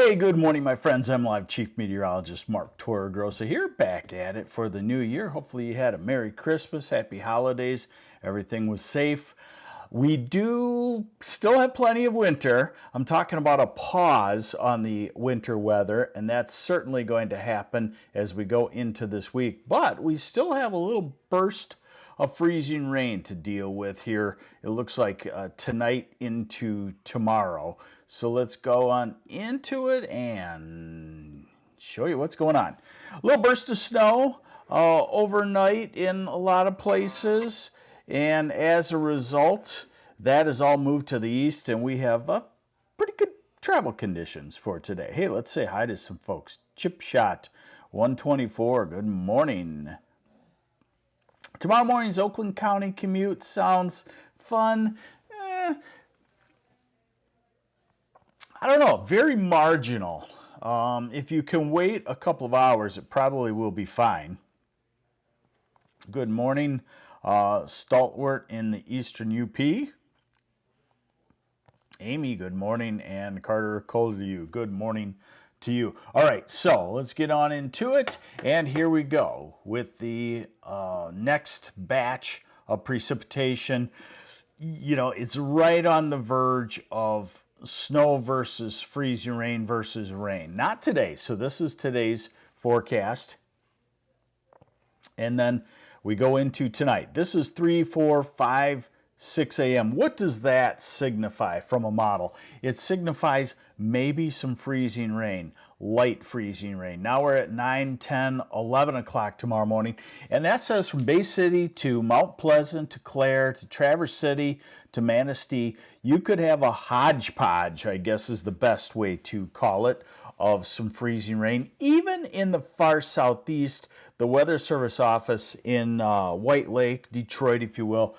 Hey, good morning, my friends. MLive Chief Meteorologist Mark Torregrossa here, back at it for the new year. Hopefully you had a Merry Christmas, Happy Holidays, everything was safe. We do still have plenty of winter. I'm talking about a pause on the winter weather, and that's certainly going to happen as we go into this week. But we still have a little burst of freezing rain to deal with here. It looks like tonight into tomorrow. So let's go on into it and show you what's going on. A little burst of snow overnight in a lot of places, and as a result, that has all moved to the east, and we have pretty good travel conditions for today. Hey, let's say hi to some folks. Chip Shot 124, good morning. Tomorrow morning's Oakland County commute sounds fun. I don't know, very marginal. If you can wait a couple of hours, it probably will be fine. Good morning, Stalwart in the Eastern UP. Amy, good morning, and Carter Cole to you. Good morning to you. All right, so let's get on into it, and here we go with the next batch of precipitation. You know, it's right on the verge of snow versus freezing rain versus rain. Not today, so this is today's forecast. And then we go into tonight. This is 3, 4, 5, 6 a.m. What does that signify from a model? It signifies maybe some freezing rain, light freezing rain. Now we're at 9, 10, 11 o'clock tomorrow morning. And that says from Bay City to Mount Pleasant to Clare to Traverse City to Manistee, you could have a hodgepodge, I guess is the best way to call it, of some freezing rain. Even in the far southeast, the Weather Service office in White Lake, Detroit, if you will,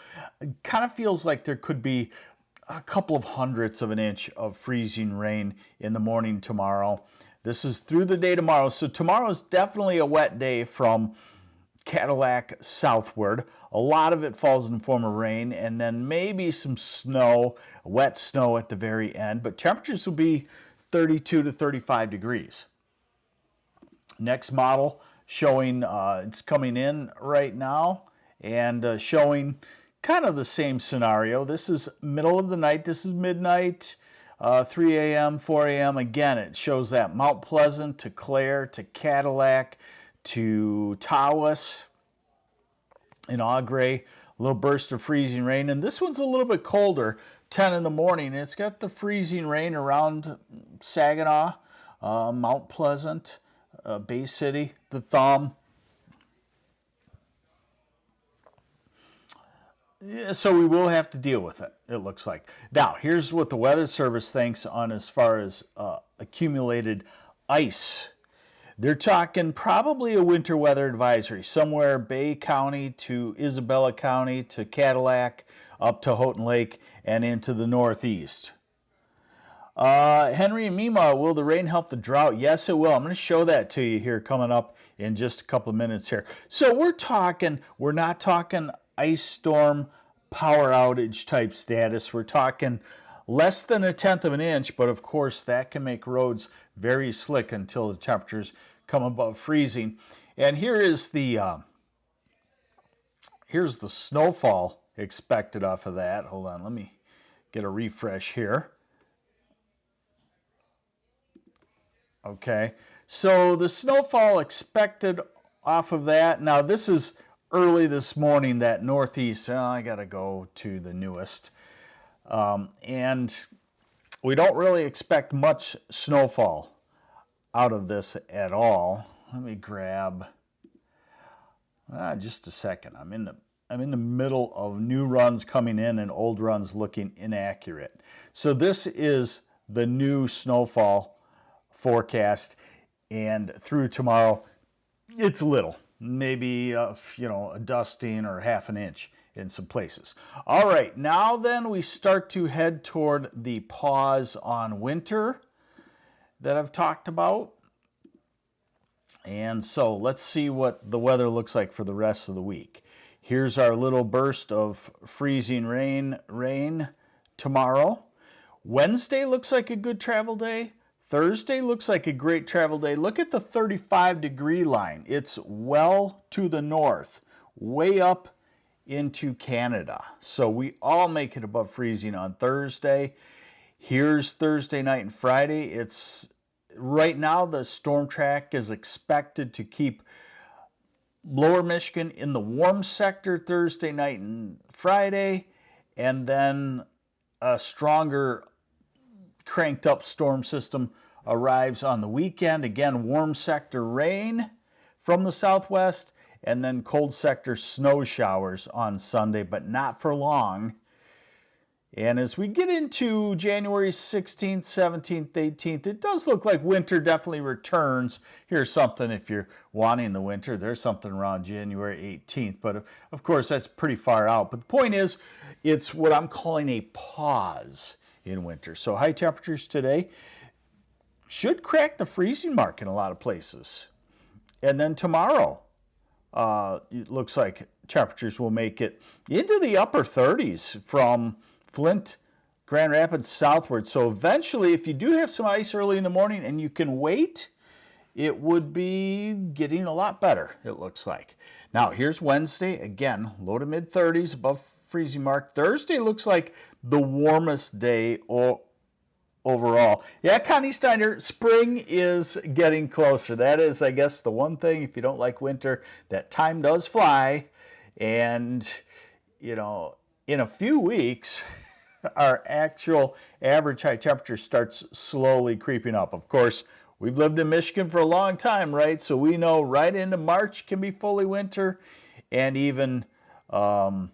kind of feels like there could be a couple of hundredths of an inch of freezing rain in the morning tomorrow. This is through the day tomorrow. So tomorrow is definitely a wet day from Cadillac southward. A lot of it falls in the form of rain, and then maybe some snow, wet snow at the very end. But temperatures will be 32 to 35 degrees. Next model showing, it's coming in right now, and showing kind of the same scenario. This is middle of the night. This is midnight, 3 a.m., 4 a.m. Again, it shows that Mount Pleasant to Clare to Cadillac to Tawas in Augrey. A little burst of freezing rain. And this one's a little bit colder, 10 in the morning. It's got the freezing rain around Saginaw, Mount Pleasant, Bay City, the Thumb. So we will have to deal with it, it looks like. Now, here's what the Weather Service thinks on as far as accumulated ice. They're talking probably a winter weather advisory, somewhere Bay County to Isabella County to Cadillac, up to Houghton Lake, and into the northeast. Henry and Mima, will the rain help the drought? Yes, it will. I'm going to show that to you here coming up in just a couple of minutes here. So we're not talking ice storm power outage type status. We're talking less than 1/10 of an inch, but of course that can make roads very slick until the temperatures come above freezing. And here is the here's the snowfall expected off of that. Hold on, let me get a refresh here. Okay, so the snowfall expected off of that. Now this is early this morning, that northeast. I gotta go to the newest. And we don't really expect much snowfall out of this at all. Let me grab just a second. I'm in the middle of new runs coming in and old runs looking inaccurate. So this is the new snowfall forecast, and through tomorrow it's little, maybe a dusting or half an inch in some places. All right, now then we start to head toward the pause on winter that I've talked about. And so let's see what the weather looks like for the rest of the week. Here's our little burst of freezing rain tomorrow. Wednesday looks like a good travel day. Thursday looks like a great travel day. Look at the 35-degree line. It's well to the north, way up into Canada. So we all make it above freezing on Thursday. Here's Thursday night and Friday. It's right now the storm track is expected to keep lower Michigan in the warm sector Thursday night and Friday, and then a stronger cranked up storm system arrives on the weekend. Again, warm sector rain from the southwest, and then cold sector snow showers on Sunday, but not for long. And as we get into January 16th, 17th, 18th, it does look like winter definitely returns. Here's something if you're wanting the winter. There's something around January 18th. But of course, that's pretty far out. But the point is, it's what I'm calling a pause in winter. So high temperatures today should crack the freezing mark in a lot of places. And then tomorrow, it looks like temperatures will make it into the upper 30s from Flint, Grand Rapids southward. So eventually, if you do have some ice early in the morning and you can wait, it would be getting a lot better, it looks like. Now, here's Wednesday. Again, low to mid 30s, above freezing mark. Thursday looks like the warmest day overall. Yeah, Connie Steiner, spring is getting closer. That is, I guess, the one thing, if you don't like winter, that time does fly. And, you know, in a few weeks, our actual average high temperature starts slowly creeping up. Of course, we've lived in Michigan for a long time, right? So we know right into March can be fully winter, and even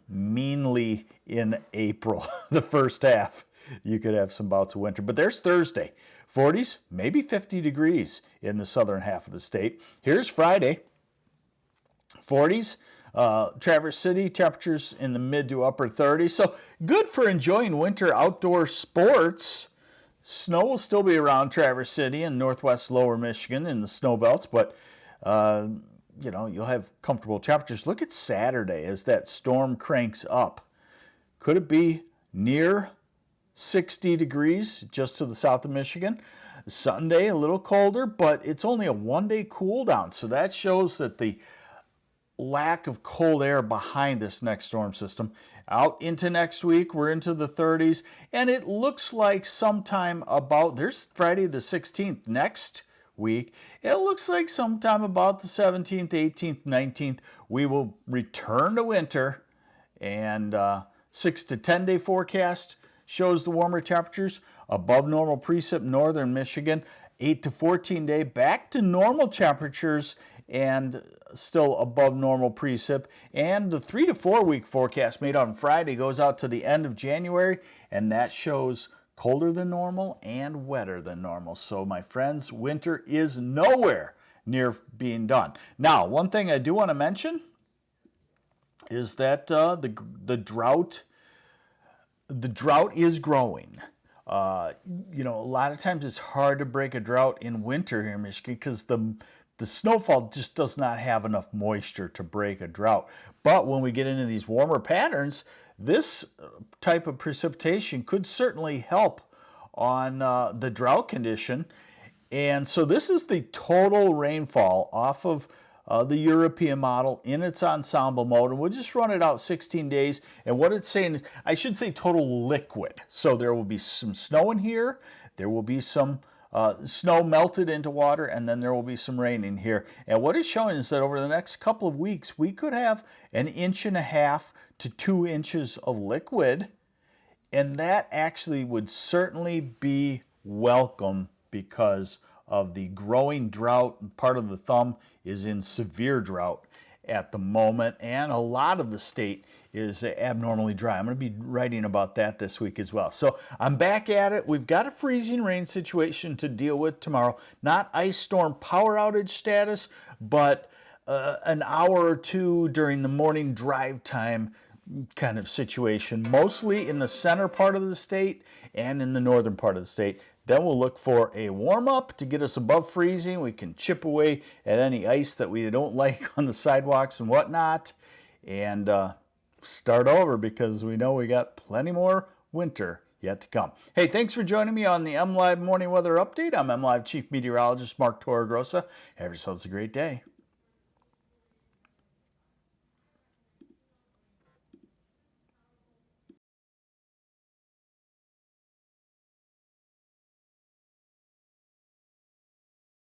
meanly in April, the first half, you could have some bouts of winter. But there's Thursday, 40s, maybe 50 degrees in the southern half of the state. Here's Friday, 40s. Traverse City, temperatures in the mid to upper 30s. So good for enjoying winter outdoor sports. Snow will still be around Traverse City and northwest lower Michigan in the snow belts, but you know, you'll have comfortable temperatures. Look at Saturday as that storm cranks up. Could it be near 60 degrees just to the south of Michigan? Sunday, a little colder, but it's only a one-day cool down. So that shows that the lack of cold air behind this next storm system. Out into next week, we're into the 30s, and it looks like sometime about, there's Friday the 16th next week, it looks like sometime about the 17th, 18th, 19th, we will return to winter, and 6 to 10 day forecast shows the warmer temperatures, above normal precip northern Michigan, 8 to 14 day back to normal temperatures, and still above normal precip. And the 3 to 4 week forecast made on Friday goes out to the end of January, and that shows colder than normal and wetter than normal. So my friends, winter is nowhere near being done. Now, one thing I do want to mention is that the drought is growing. You know, a lot of times it's hard to break a drought in winter here in Michigan because the snowfall just does not have enough moisture to break a drought. But when we get into these warmer patterns, this type of precipitation could certainly help on the drought condition. And so this is the total rainfall off of the European model in its ensemble mode. And we'll just run it out 16 days. And what it's saying is, I should say total liquid. So there will be some snow in here. There will be some snow melted into water, and then there will be some rain in here. And what it's showing is that over the next couple of weeks, we could have 1.5 inches to 2 inches of liquid, and that actually would certainly be welcome because of the growing drought. Part of the thumb is in severe drought at the moment, and a lot of the state is abnormally dry. I'm going to be writing about that this week as well. So I'm back at it. We've got a freezing rain situation to deal with tomorrow. Not ice storm power outage status, but an hour or two during the morning drive time kind of situation, mostly in the center part of the state and in the northern part of the state. Then we'll look for a warm-up to get us above freezing. We can chip away at any ice that we don't like on the sidewalks and whatnot, and start over because we know we got plenty more winter yet to come. Hey, thanks for joining me on the MLive Morning Weather Update. I'm MLive Chief Meteorologist Mark Torregrossa. Have yourselves a great day.